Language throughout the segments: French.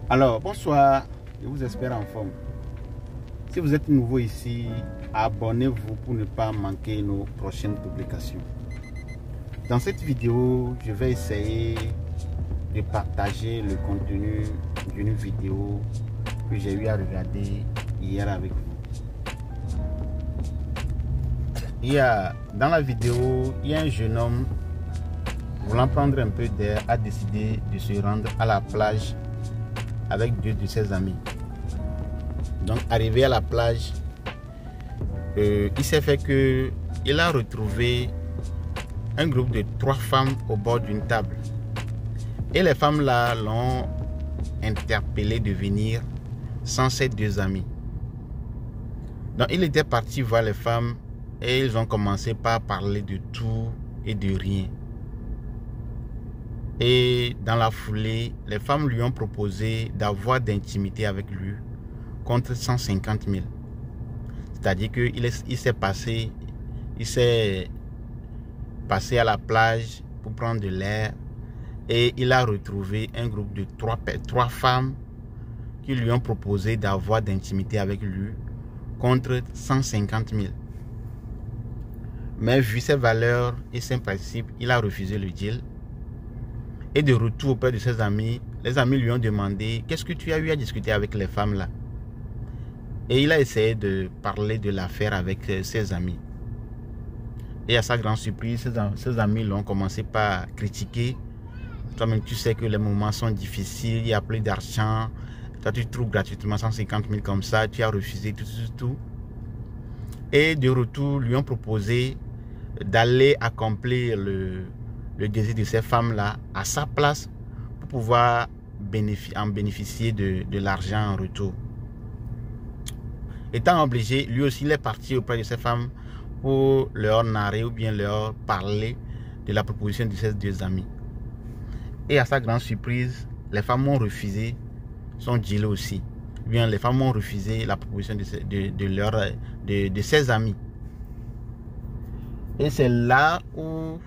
Alors, bonsoir, je vous espère en forme. Si vous êtes nouveau ici, abonnez-vous pour ne pas manquer nos prochaines publications. Dans cette vidéo, je vais essayer de partager le contenu d'une vidéo que j'ai eu à regarder hier avec vous. Dans la vidéo, il y a un jeune homme voulant prendre un peu d'air a décidé de se rendre à la plage avec deux de ses amis. Donc arrivé à la plage, il s'est fait que il a retrouvé un groupe de 3 femmes au bord d'une table. Et les femmes là l'ont interpellé de venir sans ses 2 amis. Donc il était parti voir les femmes et ils ont commencé par parler de tout et de rien. Et dans la foulée, les femmes lui ont proposé d'avoir d'intimité avec lui contre 150 000. C'est-à-dire qu'il s'est passé à la plage pour prendre de l'air et il a retrouvé un groupe de 3 femmes qui lui ont proposé d'avoir d'intimité avec lui contre 150 000. Mais vu ses valeurs et ses principes, il a refusé le deal. Et de retour auprès de ses amis, les amis lui ont demandé « Qu'est-ce que tu as eu à discuter avec les femmes là ?» Et il a essayé de parler de l'affaire avec ses amis. Et à sa grande surprise, ses amis l'ont commencé par critiquer. « Toi-même, tu sais que les moments sont difficiles, il n'y a plus d'argent. Toi, tu trouves gratuitement 150 000 comme ça, tu as refusé tout. » Et de retour, lui ont proposé d'aller accomplir le désir de ces femmes-là à sa place pour pouvoir en bénéficier de l'argent en retour. Étant obligé, lui aussi il est parti auprès de ces femmes pour leur narrer ou bien leur parler de la proposition de ses 2 amis. Et à sa grande surprise, les femmes ont refusé son deal aussi. Bien, les femmes ont refusé la proposition de ses amis. Et c'est là où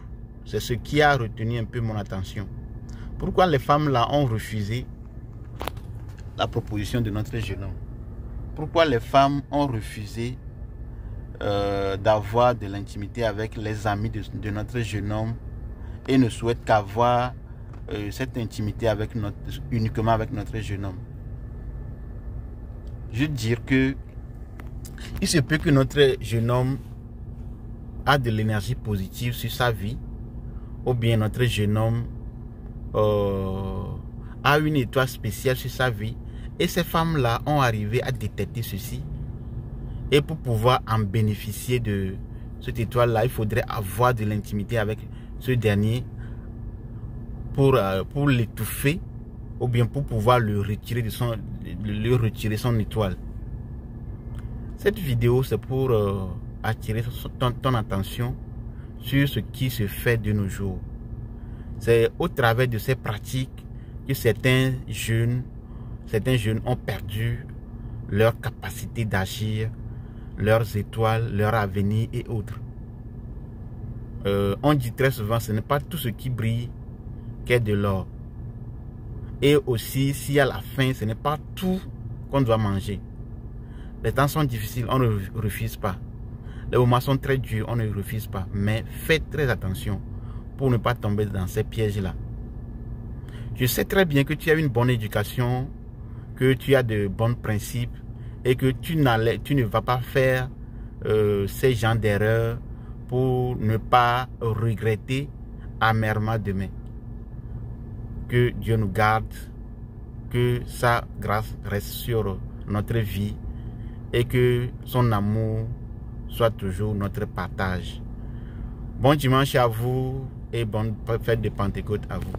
c'est ce qui a retenu un peu mon attention. Pourquoi les femmes là ont refusé la proposition de notre jeune homme? Pourquoi les femmes ont refusé d'avoir de l'intimité avec les amis de notre jeune homme et ne souhaitent qu'avoir cette intimité uniquement avec notre jeune homme? Je veux dire que il se peut que notre jeune homme a de l'énergie positive sur sa vie, ou bien notre jeune homme a une étoile spéciale sur sa vie, et ces femmes-là ont arrivé à détecter ceci. Et pour pouvoir en bénéficier de cette étoile-là, il faudrait avoir de l'intimité avec ce dernier pour l'étouffer, ou bien pour pouvoir le retirer son étoile. Cette vidéo, c'est pour attirer ton attention sur ce qui se fait de nos jours. C'est au travers de ces pratiques que certains jeunes ont perdu leur capacité d'agir, leurs étoiles, leur avenir et autres. On dit très souvent, ce n'est pas tout ce qui brille qu'est de l'or. Et aussi, s'il y a la faim, ce n'est pas tout qu'on doit manger. Les temps sont difficiles, on ne refuse pas. Les moments sont très durs, on ne refuse pas. Mais faites très attention pour ne pas tomber dans ces pièges-là. Je sais très bien que tu as une bonne éducation, que tu as de bons principes et que tu ne vas pas faire ces genres d'erreurs pour ne pas regretter amèrement demain. Que Dieu nous garde, que sa grâce reste sur notre vie et que son amour soit toujours notre partage. Bon dimanche à vous et bonne fête de Pentecôte à vous.